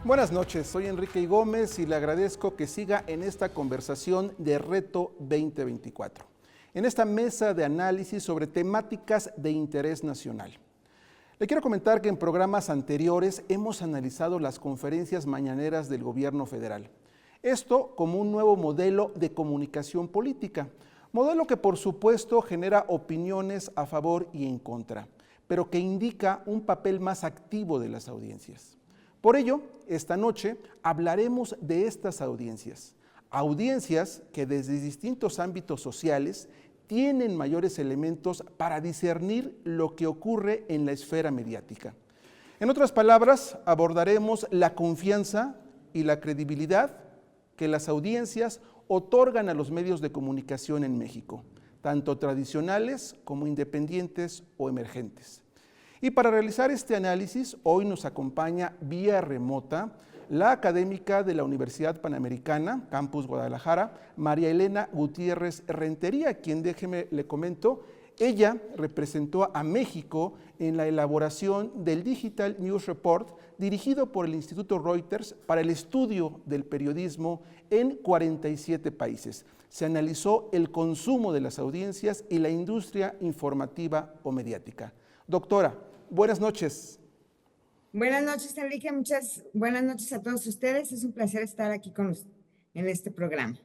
Buenas noches, soy Enrique Gómez y le agradezco que siga en esta conversación de Reto 2024, en esta mesa de análisis sobre temáticas de interés nacional. Le quiero comentar que en programas anteriores hemos analizado las conferencias mañaneras del gobierno federal. Esto como un nuevo modelo de comunicación política, modelo que por supuesto genera opiniones a favor y en contra, pero que indica un papel más activo de las audiencias. Por ello, esta noche hablaremos de estas audiencias, audiencias que desde distintos ámbitos sociales tienen mayores elementos para discernir lo que ocurre en la esfera mediática. En otras palabras, abordaremos la confianza y la credibilidad que las audiencias otorgan a los medios de comunicación en México, tanto tradicionales como independientes o emergentes. Y para realizar este análisis, hoy nos acompaña vía remota la académica de la Universidad Panamericana, Campus Guadalajara, María Elena Gutiérrez Rentería, quien déjeme le comento, ella representó a México en la elaboración del Digital News Report dirigido por el Instituto Reuters para el estudio del periodismo en 47 países. Se analizó el consumo de las audiencias y la industria informativa o mediática. Doctora, buenas noches. Buenas noches, Enrique. Muchas buenas noches a todos ustedes. Es un placer estar aquí en este programa.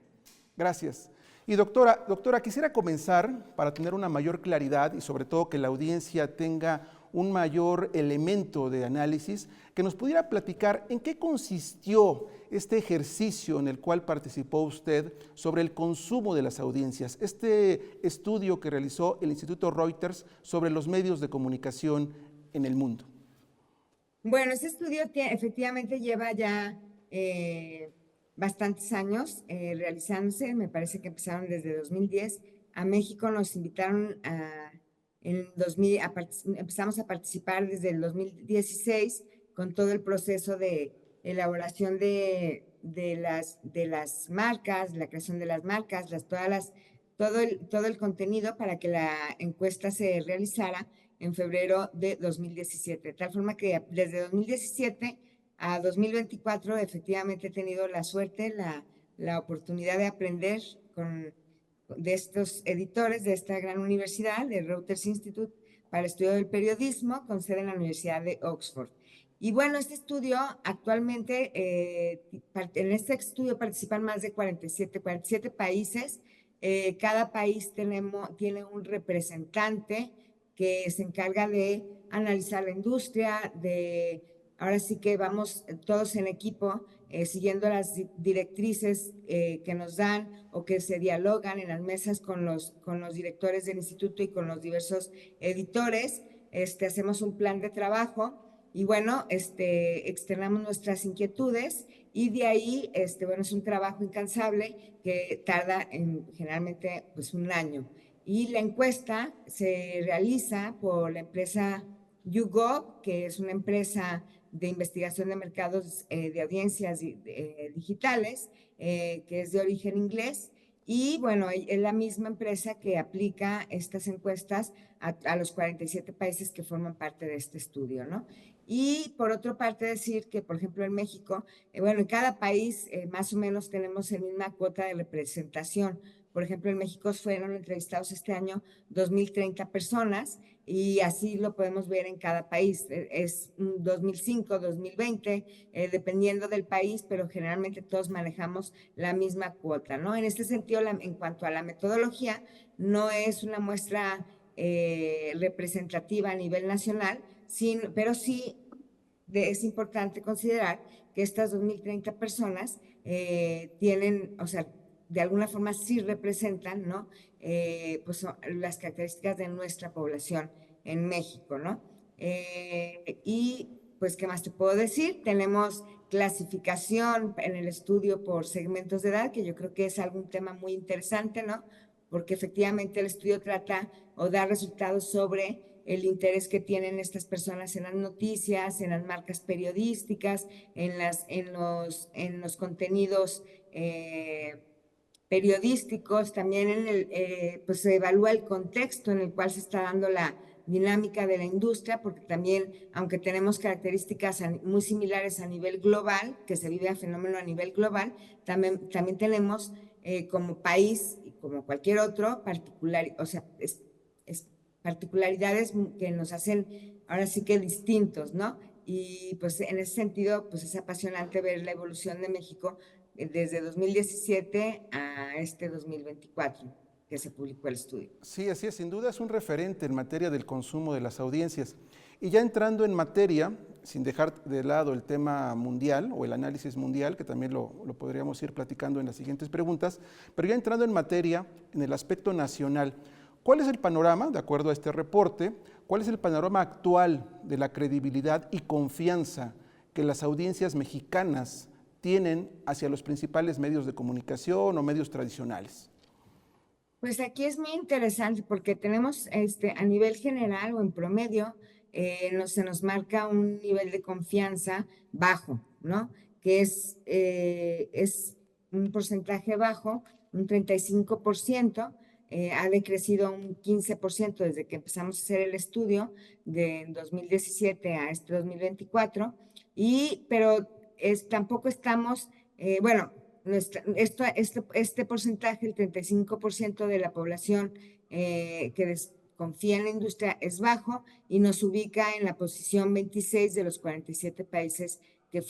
Gracias. Y doctora, quisiera comenzar para tener una mayor claridad y sobre todo que la audiencia tenga un mayor elemento de análisis, que nos pudiera platicar en qué consistió este ejercicio en el cual participó usted sobre el consumo de las audiencias, este estudio que realizó el Instituto Reuters sobre los medios de comunicación en el mundo. Bueno, este estudio efectivamente lleva ya bastantes años realizándose. Me parece que empezaron desde 2010. A México nos invitaron empezamos a participar desde el 2016 con todo el proceso de elaboración de las marcas, la creación de las marcas, todo el contenido para que la encuesta se realizara en febrero de 2017. De tal forma que desde 2017 a 2024 efectivamente he tenido la suerte, la oportunidad de aprender de estos editores de esta gran universidad, de Reuters Institute para el Estudio del Periodismo, con sede en la Universidad de Oxford. Y bueno, este estudio actualmente, en este estudio participan más de 47 países. Cada país tiene un representante que se encarga de analizar la industria, ahora sí que vamos todos en equipo siguiendo las directrices que nos dan o que se dialogan en las mesas con los directores del instituto y con los diversos editores. Hacemos un plan de trabajo y bueno, externamos nuestras inquietudes y de ahí, bueno, es un trabajo incansable que tarda generalmente pues un año. Y la encuesta se realiza por la empresa YouGov, que es una empresa de investigación de mercados de audiencias digitales, que es de origen inglés. Y bueno, es la misma empresa que aplica estas encuestas a los 47 países que forman parte de este estudio, ¿no? Y por otra parte decir que, por ejemplo, en México, bueno, en cada país más o menos tenemos la misma cuota de representación. Por ejemplo, en México fueron entrevistados este año 2.030 personas y así lo podemos ver en cada país. Es 2005, 2020, dependiendo del país, pero generalmente todos manejamos la misma cuota, ¿no? En este sentido, en cuanto a la metodología, no es una muestra representativa a nivel nacional, pero sí es importante considerar que estas 2.030 personas tienen, o sea, de alguna forma sí representan, ¿no? Pues las características de nuestra población en México, ¿no? Y pues, ¿qué más te puedo decir? Tenemos clasificación en el estudio por segmentos de edad, que yo creo que es algún tema muy interesante, ¿no? Porque efectivamente el estudio trata o da resultados sobre el interés que tienen estas personas en las noticias, en las marcas periodísticas, en los contenidos periodísticos, también pues se evalúa el contexto en el cual se está dando la dinámica de la industria, porque también, aunque tenemos características muy similares a nivel global, que se vive el fenómeno a nivel global, también tenemos como país y como cualquier otro, o sea, particularidades que nos hacen ahora sí que distintos, ¿no? Y pues en ese sentido, pues es apasionante ver la evolución de México desde 2017 a este 2024 que se publicó el estudio. Sí, así es, sin duda es un referente en materia del consumo de las audiencias. Y ya entrando en materia, sin dejar de lado el tema mundial o el análisis mundial, que también lo podríamos ir platicando en las siguientes preguntas, pero ya entrando en materia, en el aspecto nacional, ¿cuál es el panorama, de acuerdo a este reporte, cuál es el panorama actual de la credibilidad y confianza que las audiencias mexicanas tienen hacia los principales medios de comunicación o medios tradicionales? Pues aquí es muy interesante porque tenemos a nivel general o en promedio, se nos marca un nivel de confianza bajo, ¿no? Que es un porcentaje bajo, un 35%, ha decrecido un 15% desde que empezamos a hacer el estudio de 2017 a este 2024, pero tampoco estamos, bueno, este porcentaje, el 35% de la población que desconfía en la industria es bajo y nos ubica en la posición 26 de los 47 países que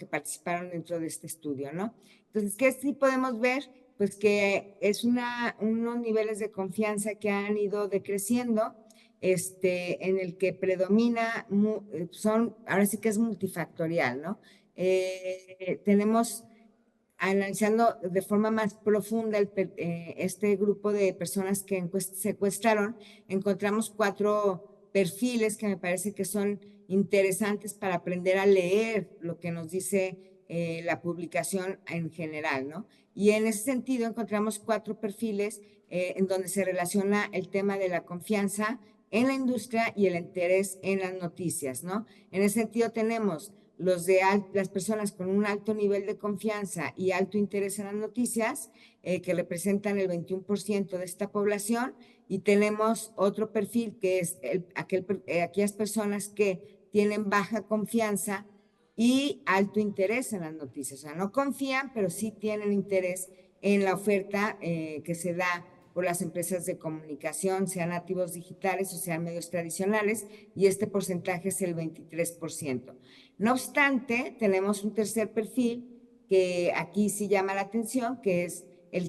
participaron dentro de este estudio, ¿no? Entonces, ¿qué sí podemos ver? Pues que es unos niveles de confianza que han ido decreciendo, en el que predomina, ahora sí que es multifactorial, ¿no? Tenemos analizando de forma más profunda este grupo de personas que secuestraron, encontramos 4 perfiles que me parece que son interesantes para aprender a leer lo que nos dice la publicación en general, ¿no? Y en ese sentido encontramos 4 perfiles en donde se relaciona el tema de la confianza en la industria y el interés en las noticias, ¿no? En ese sentido tenemos las personas con un alto nivel de confianza y alto interés en las noticias, que representan el 21% de esta población, y tenemos otro perfil que es aquellas personas que tienen baja confianza y alto interés en las noticias. O sea, no confían, pero sí tienen interés en la oferta que se da por las empresas de comunicación, sean nativos digitales o sean medios tradicionales, y este porcentaje es el 23%. No obstante, tenemos un tercer perfil que aquí sí llama la atención, que es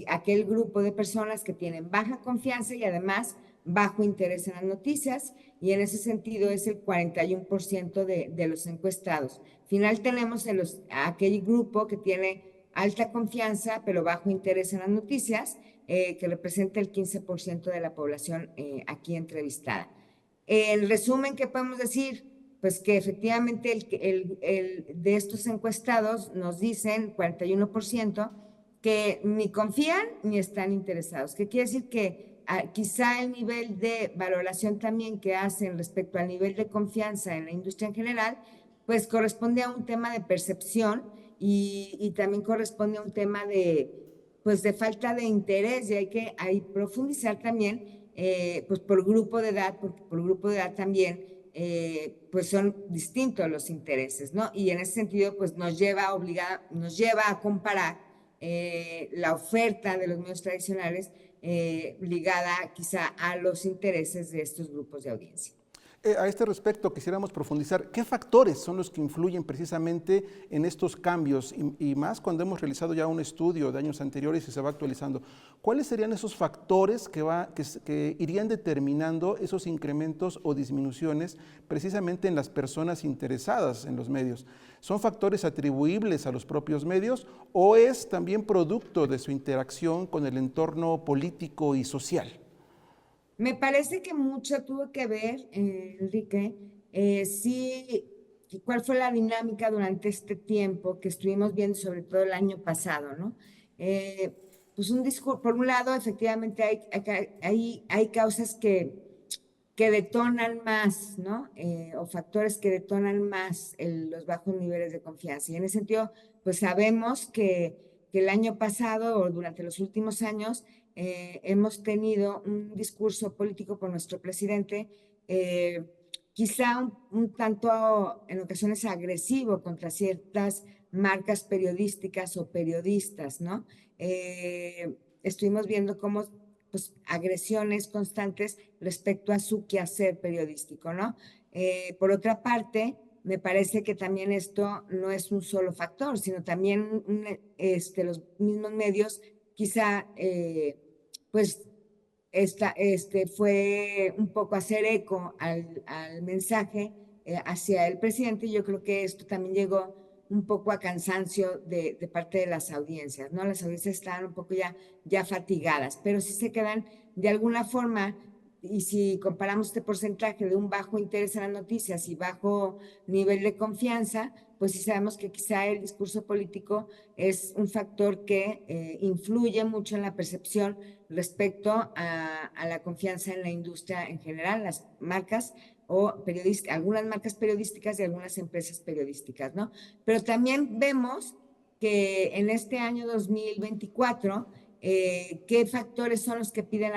aquel grupo de personas que tienen baja confianza y además bajo interés en las noticias, y en ese sentido es el 41% de los encuestados. Final tenemos aquel grupo que tiene alta confianza pero bajo interés en las noticias, que representa el 15% de la población aquí entrevistada. En resumen, ¿qué podemos decir? Pues que efectivamente de estos encuestados nos dicen 41% que ni confían ni están interesados. ¿Qué quiere decir? Que quizá el nivel de valoración también que hacen respecto al nivel de confianza en la industria en general, pues corresponde a un tema de percepción y también corresponde a un tema pues de falta de interés, y hay que profundizar también pues por grupo de edad, porque por grupo de edad también pues son distintos los intereses, ¿no? Y en ese sentido pues nos lleva a comparar la oferta de los medios tradicionales ligada quizá a los intereses de estos grupos de audiencia. A este respecto quisiéramos profundizar, ¿qué factores son los que influyen precisamente en estos cambios? Y más cuando hemos realizado ya un estudio de años anteriores y se va actualizando. ¿Cuáles serían esos factores que irían determinando esos incrementos o disminuciones precisamente en las personas interesadas en los medios? ¿Son factores atribuibles a los propios medios o es también producto de su interacción con el entorno político y social? Me parece que mucho tuvo que ver, Enrique, sí, cuál fue la dinámica durante este tiempo que estuvimos viendo, sobre todo el año pasado, ¿no? Eh, pues por un lado, efectivamente hay causas que detonan más, ¿no? O factores que detonan más los bajos niveles de confianza. Y en ese sentido, pues sabemos que el año pasado o durante los últimos años hemos tenido un discurso político por nuestro presidente, quizá un tanto en ocasiones agresivo contra ciertas marcas periodísticas o periodistas, ¿no? Estuvimos viendo cómo, pues, agresiones constantes respecto a su quehacer periodístico, ¿no? Por otra parte, me parece que también esto no es un solo factor, sino también los mismos medios, quizá, pues, fue un poco hacer eco al mensaje hacia el presidente. Y yo creo que esto también llegó un poco a cansancio de parte de las audiencias, ¿no? Las audiencias están un poco ya fatigadas, pero sí se quedan de alguna forma. Y si comparamos este porcentaje de un bajo interés en las noticias y bajo nivel de confianza, pues sí sabemos que quizá el discurso político es un factor que influye mucho en la percepción respecto a la confianza en la industria en general, las marcas o algunas marcas periodísticas y algunas empresas periodísticas, ¿no? Pero también vemos que en este año 2024, ¿qué factores son los que piden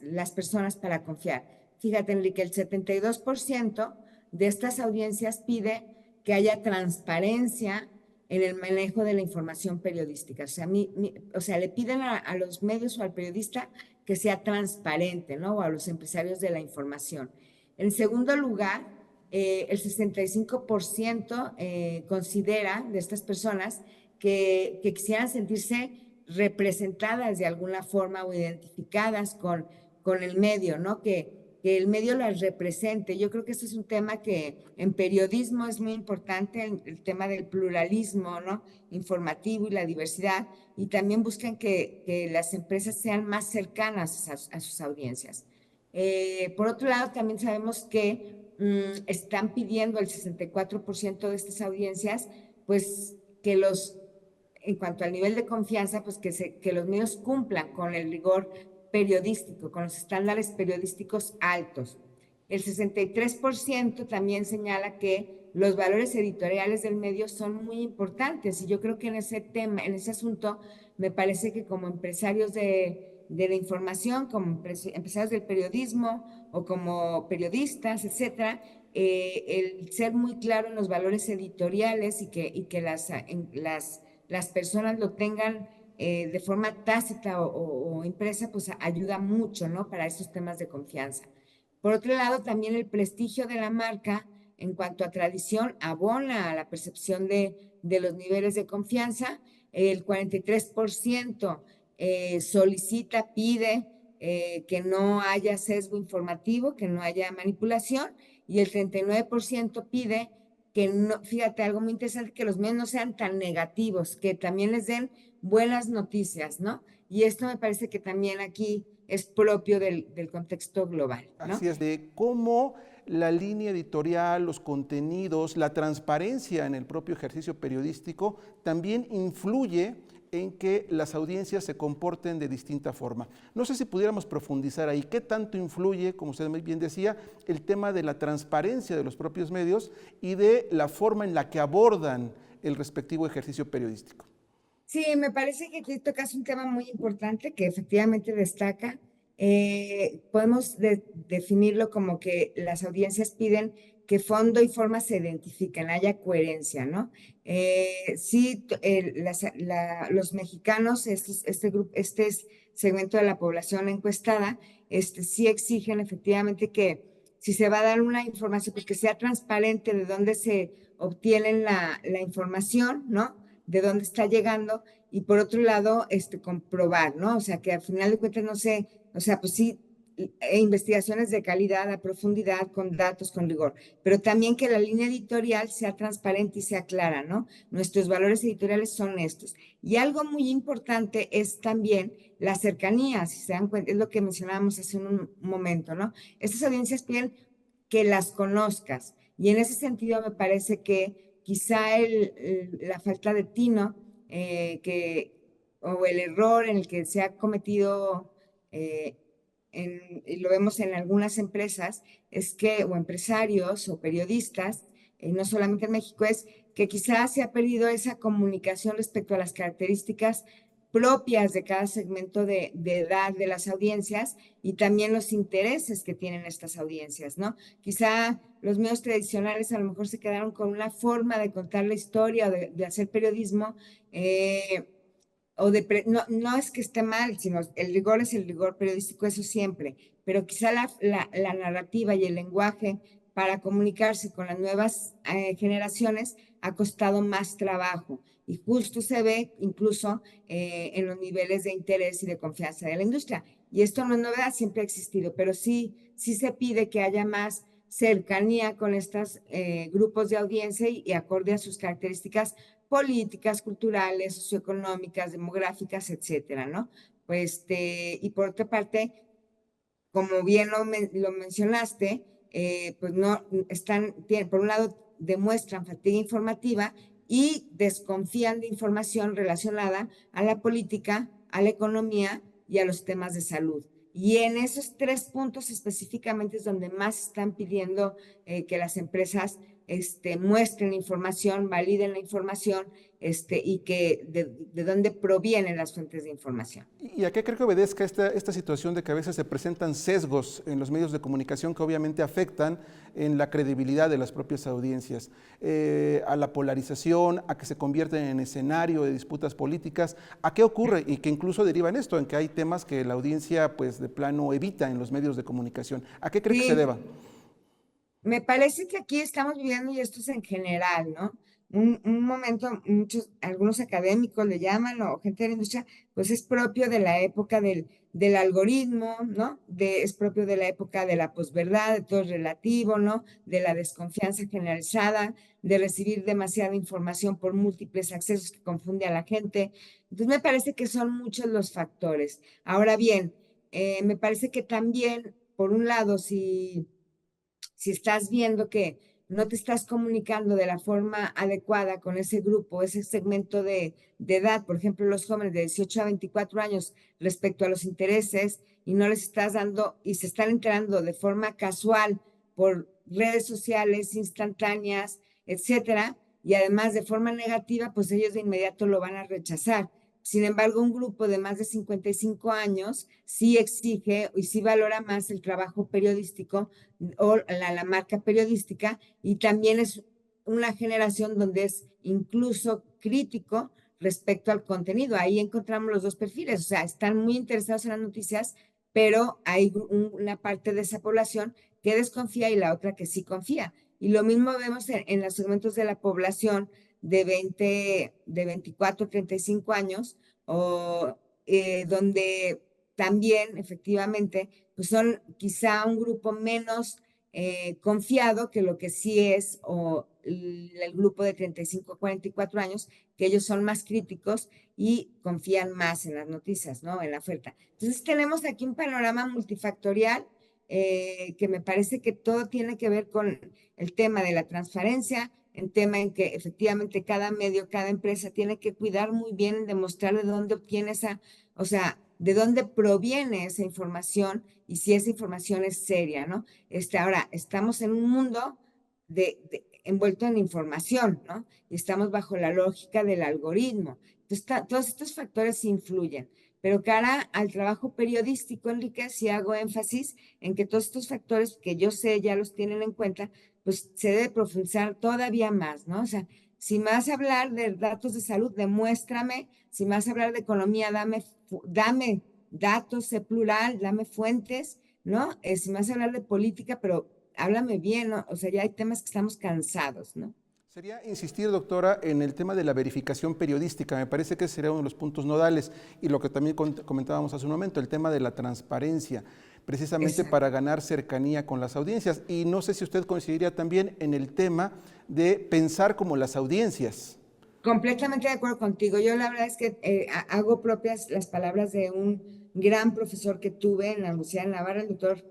las personas para confiar? Fíjate, Enrique, el 72% de estas audiencias pide que haya transparencia en el manejo de la información periodística. O sea, le piden a los medios o al periodista que sea transparente, ¿no? O a los empresarios de la información. En segundo lugar, el 65% considera de estas personas que quisieran sentirse representadas de alguna forma o identificadas con el medio, ¿no? Que el medio las represente. Yo creo que este es un tema que en periodismo es muy importante, el tema del pluralismo, ¿no? Informativo y la diversidad, y también buscan que las empresas sean más cercanas a sus audiencias. Por otro lado, también sabemos que están pidiendo el 64% de estas audiencias, pues que en cuanto al nivel de confianza, pues que los medios cumplan con el rigor periodístico, con los estándares periodísticos altos. El 63% también señala que los valores editoriales del medio son muy importantes, y yo creo que en ese tema, en ese asunto, me parece que como empresarios de la información, como empresarios del periodismo o como periodistas, etcétera, el ser muy claro en los valores editoriales y que las personas lo tengan de forma tácita o impresa, pues ayuda mucho, ¿no? Para esos temas de confianza. Por otro lado, también el prestigio de la marca en cuanto a tradición abona a la percepción de los niveles de confianza. El 43% solicita, pide que no haya sesgo informativo, que no haya manipulación, y el 39% pide que no, fíjate, algo muy interesante, que los medios no sean tan negativos, que también les den buenas noticias, ¿no? Y esto me parece que también aquí es propio del contexto global, ¿no? Así es, de cómo la línea editorial, los contenidos, la transparencia en el propio ejercicio periodístico también influye en que las audiencias se comporten de distinta forma. No sé si pudiéramos profundizar ahí, qué tanto influye, como usted muy bien decía, el tema de la transparencia de los propios medios y de la forma en la que abordan el respectivo ejercicio periodístico. Sí, me parece que aquí tocas un tema muy importante que efectivamente destaca. Podemos definirlo como que las audiencias piden que fondo y forma se identifiquen, haya coherencia, ¿no? Sí, los mexicanos, este segmento de la población encuestada, sí exigen efectivamente que si se va a dar una información, pues que sea transparente de dónde se obtiene la información, ¿no? De dónde está llegando, y por otro lado, comprobar, ¿no? O sea, que al final de cuentas no sé, o sea, pues sí, investigaciones de calidad, a profundidad, con datos, con rigor, pero también que la línea editorial sea transparente y sea clara, ¿no? Nuestros valores editoriales son estos. Y algo muy importante es también la cercanía, si se dan cuenta, es lo que mencionábamos hace un momento, ¿no? Estas audiencias piden que las conozcas, y en ese sentido me parece que quizá la falta de tino o el error en el que se ha cometido, y lo vemos en algunas empresas, es que, o empresarios o periodistas, y no solamente en México, es que quizás se ha perdido esa comunicación respecto a las características propias de cada segmento de edad de las audiencias y también los intereses que tienen estas audiencias, ¿no? Quizá los medios tradicionales a lo mejor se quedaron con una forma de contar la historia o de hacer periodismo, no, no es que esté mal, sino el rigor es el rigor periodístico, eso siempre, pero quizá la narrativa y el lenguaje para comunicarse con las nuevas generaciones ha costado más trabajo y justo se ve incluso en los niveles de interés y de confianza de la industria. Y esto no es novedad, siempre ha existido, pero sí se pide que haya más cercanía con estos grupos de audiencia y acorde a sus características políticas, culturales, socioeconómicas, demográficas, etcétera, ¿no? Y por otra parte, como bien lo mencionaste, pues no por un lado demuestran fatiga informativa y desconfían de información relacionada a la política, a la economía y a los temas de salud. Y en esos 3 puntos específicamente es donde más están pidiendo que las empresas muestren información, validen la información y que de dónde provienen las fuentes de información. ¿Y a qué cree que obedezca esta situación de que a veces se presentan sesgos en los medios de comunicación que obviamente afectan en la credibilidad de las propias audiencias? A la polarización, a que se convierten en escenario de disputas políticas. ¿A qué ocurre? Y que incluso deriva en esto, en que hay temas que la audiencia pues de plano evita en los medios de comunicación. ¿A qué cree que se deba? Me parece que aquí estamos viviendo, y esto es en general, ¿no? Un momento, algunos académicos le llaman, o gente de la industria, pues es propio de la época del algoritmo, ¿no? Es propio de la época de la posverdad, de todo es relativo, ¿no? De la desconfianza generalizada, de recibir demasiada información por múltiples accesos que confunde a la gente. Entonces, me parece que son muchos los factores. Ahora bien, me parece que también, por un lado, si estás viendo que no te estás comunicando de la forma adecuada con ese grupo, ese segmento de edad, por ejemplo, los jóvenes de 18 a 24 años respecto a los intereses y no les estás dando y se están enterando de forma casual por redes sociales instantáneas, etcétera, y además de forma negativa, pues ellos de inmediato lo van a rechazar. Sin embargo, un grupo de más de 55 años sí exige y sí valora más el trabajo periodístico o la marca periodística, y también es una generación donde es incluso crítico respecto al contenido. Ahí encontramos los dos perfiles, o sea, están muy interesados en las noticias, pero hay una parte de esa población que desconfía y la otra que sí confía. Y lo mismo vemos en los segmentos de la población de 24 a 35 años, donde también efectivamente pues son quizá un grupo menos confiado que lo que sí es el grupo de 35 a 44 años, que ellos son más críticos y confían más en las noticias, ¿no? En la oferta. Entonces tenemos aquí un panorama multifactorial que me parece que todo tiene que ver con el tema de la transparencia, el tema en que efectivamente cada medio, cada empresa tiene que cuidar muy bien en demostrar de dónde obtiene o sea, de dónde proviene esa información y si esa información es seria, ¿no? Ahora, estamos en un mundo envuelto en información, ¿no? Y estamos bajo la lógica del algoritmo. Entonces, todos estos factores influyen. Pero cara al trabajo periodístico, Enrique, sí hago énfasis en que todos estos factores que yo sé ya los tienen en cuenta, pues se debe profundizar todavía más, ¿no? O sea, si me vas a hablar de datos de salud, demuéstrame. Si me vas a hablar de economía, dame datos, sé plural, dame fuentes, ¿no? Si me vas a hablar de política, pero háblame bien, ¿no? O sea, ya hay temas que estamos cansados, ¿no? Sería insistir, doctora, en el tema de la verificación periodística. Me parece que sería uno de los puntos nodales y lo que también comentábamos hace un momento, el tema de la transparencia, precisamente Exacto. para ganar cercanía con las audiencias. Y no sé si usted coincidiría también en el tema de pensar como las audiencias. Completamente de acuerdo contigo. Yo la verdad es que hago propias las palabras de un gran profesor que tuve en la Universidad de Navarra, el doctor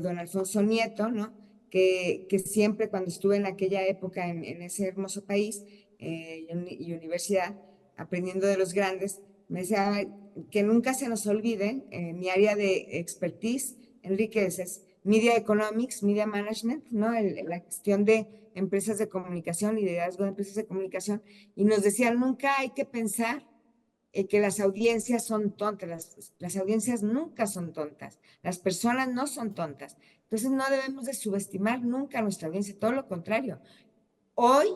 don Alfonso Nieto, ¿no? Que siempre cuando estuve en aquella época en ese hermoso país y universidad, aprendiendo de los grandes, me decía que nunca se nos olvide mi área de expertise, Enrique, es Media Economics, Media Management, ¿no? La gestión de empresas de comunicación, liderazgo de empresas de comunicación, y nos decían, nunca hay que pensar que las audiencias son tontas, las audiencias nunca son tontas, las personas no son tontas, entonces no debemos de subestimar nunca a nuestra audiencia, todo lo contrario. Hoy,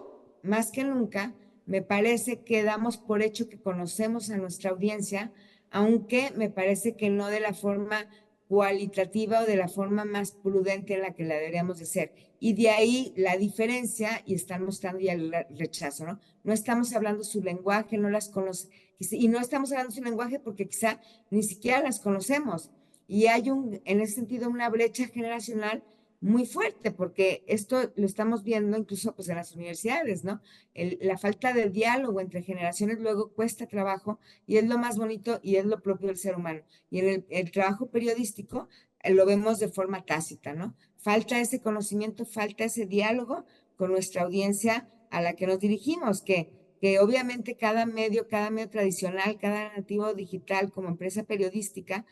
más que nunca, me parece que damos por hecho que conocemos a nuestra audiencia, aunque me parece que no de la forma cualitativa o de la forma más prudente en la que la deberíamos de ser. Y de ahí la diferencia, y están mostrando ya el rechazo, ¿no? No estamos hablando su lenguaje, no las conocemos, y no estamos hablando su lenguaje porque quizá ni siquiera las conocemos. Y hay en ese sentido una brecha generacional muy fuerte, porque esto lo estamos viendo incluso pues en las universidades, ¿no? La falta de diálogo entre generaciones luego cuesta trabajo y es lo más bonito y es lo propio del ser humano. Y en el trabajo periodístico lo vemos de forma tácita, ¿no? Falta ese conocimiento, falta ese diálogo con nuestra audiencia a la que nos dirigimos, que obviamente cada medio tradicional, cada nativo digital como empresa periodística,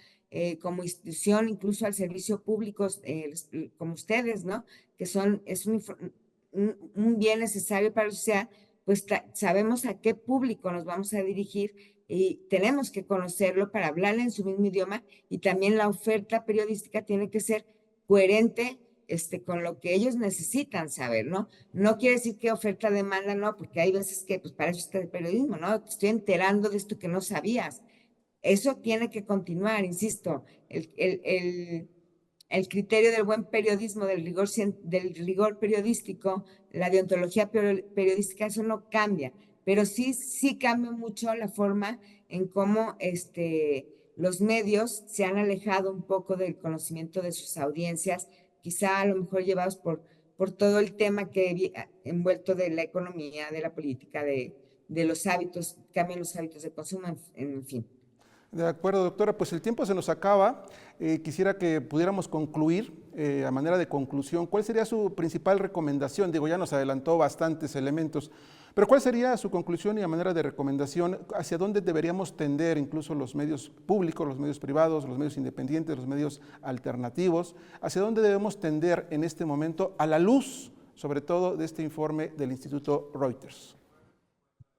como institución, incluso al servicio público, como ustedes, ¿no? Que es un bien necesario para la sociedad, pues sabemos a qué público nos vamos a dirigir y tenemos que conocerlo para hablarle en su mismo idioma, y también la oferta periodística tiene que ser coherente con lo que ellos necesitan saber, ¿no? No quiere decir que oferta demanda, no, porque hay veces que pues para eso está el periodismo, ¿no? Te estoy enterando de esto que no sabías. Eso tiene que continuar, insisto, el criterio del buen periodismo, del rigor periodístico, la deontología periodística, eso no cambia, pero sí cambia mucho la forma en cómo los medios se han alejado un poco del conocimiento de sus audiencias, quizá a lo mejor llevados por todo el tema que envuelto de la economía, de la política, de los hábitos, cambian los hábitos de consumo, en fin. De acuerdo, doctora, pues el tiempo se nos acaba. Quisiera que pudiéramos concluir, a manera de conclusión, ¿cuál sería su principal recomendación? Digo, ya nos adelantó bastantes elementos, pero ¿cuál sería su conclusión y a manera de recomendación hacia dónde deberíamos tender incluso los medios públicos, los medios privados, los medios independientes, los medios alternativos? ¿Hacia dónde debemos tender en este momento a la luz, sobre todo, de este informe del Instituto Reuters?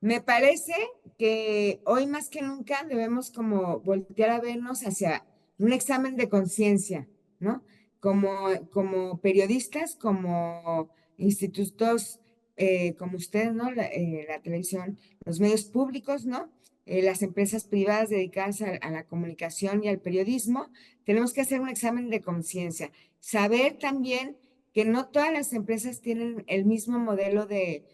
Me parece que hoy más que nunca debemos como voltear a vernos hacia un examen de conciencia, ¿no? Como periodistas, como institutos como ustedes, ¿no? La televisión, los medios públicos, ¿no? Las empresas privadas dedicadas a la comunicación y al periodismo, tenemos que hacer un examen de conciencia. Saber también que no todas las empresas tienen el mismo modelo de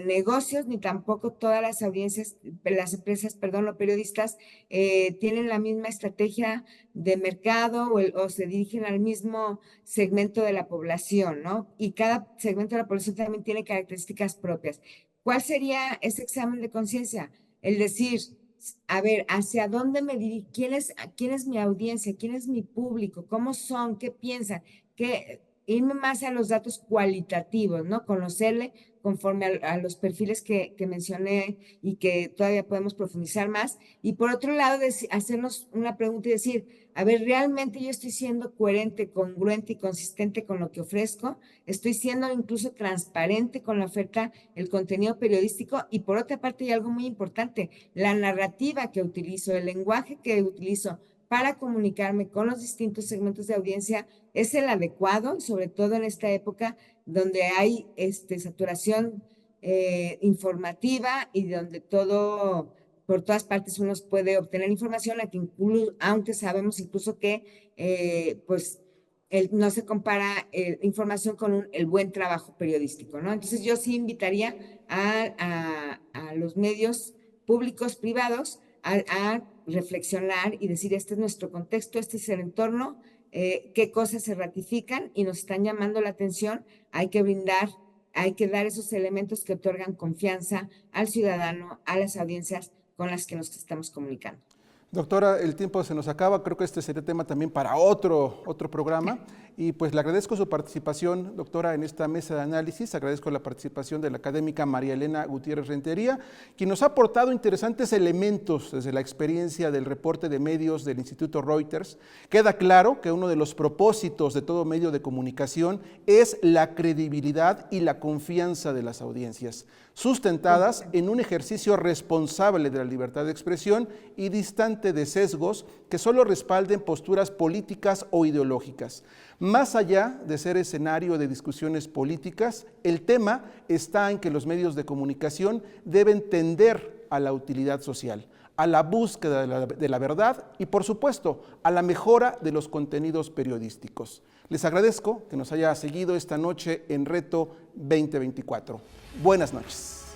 negocios, ni tampoco todas las empresas, perdón, o periodistas tienen la misma estrategia de mercado o se dirigen al mismo segmento de la población, ¿no? Y cada segmento de la población también tiene características propias. ¿Cuál sería ese examen de conciencia? El decir, a ver, ¿hacia dónde me dirijo? ¿Quién es mi audiencia? ¿Quién es mi público? ¿Cómo son? ¿Qué piensan? Irme más a los datos cualitativos, ¿no? Conocerle conforme a los perfiles que mencioné y que todavía podemos profundizar más. Y por otro lado, hacernos una pregunta y decir, a ver, ¿realmente yo estoy siendo coherente, congruente y consistente con lo que ofrezco? ¿Estoy siendo incluso transparente con la oferta, el contenido periodístico? Y por otra parte, hay algo muy importante, la narrativa que utilizo, el lenguaje que utilizo para comunicarme con los distintos segmentos de audiencia es el adecuado, sobre todo en esta época donde hay saturación informativa y donde por todas partes uno puede obtener información, aunque sabemos incluso que pues no se compara información con el buen trabajo periodístico, ¿no? Entonces yo sí invitaría a los medios públicos, privados, a reflexionar y decir, este es nuestro contexto, este es el entorno, qué cosas se ratifican y nos están llamando la atención, hay que dar esos elementos que otorgan confianza al ciudadano, a las audiencias con las que nos estamos comunicando. Doctora, el tiempo se nos acaba, creo que este sería tema también para otro programa. Y pues le agradezco su participación, doctora, en esta mesa de análisis. Agradezco la participación de la académica María Elena Gutiérrez Rentería, quien nos ha aportado interesantes elementos desde la experiencia del reporte de medios del Instituto Reuters. Queda claro que uno de los propósitos de todo medio de comunicación es la credibilidad y la confianza de las audiencias, sustentadas en un ejercicio responsable de la libertad de expresión y distante de sesgos que solo respalden posturas políticas o ideológicas. Más allá de ser escenario de discusiones políticas, el tema está en que los medios de comunicación deben tender a la utilidad social, a la búsqueda de la verdad y, por supuesto, a la mejora de los contenidos periodísticos. Les agradezco que nos haya seguido esta noche en Reto 2024. Buenas noches.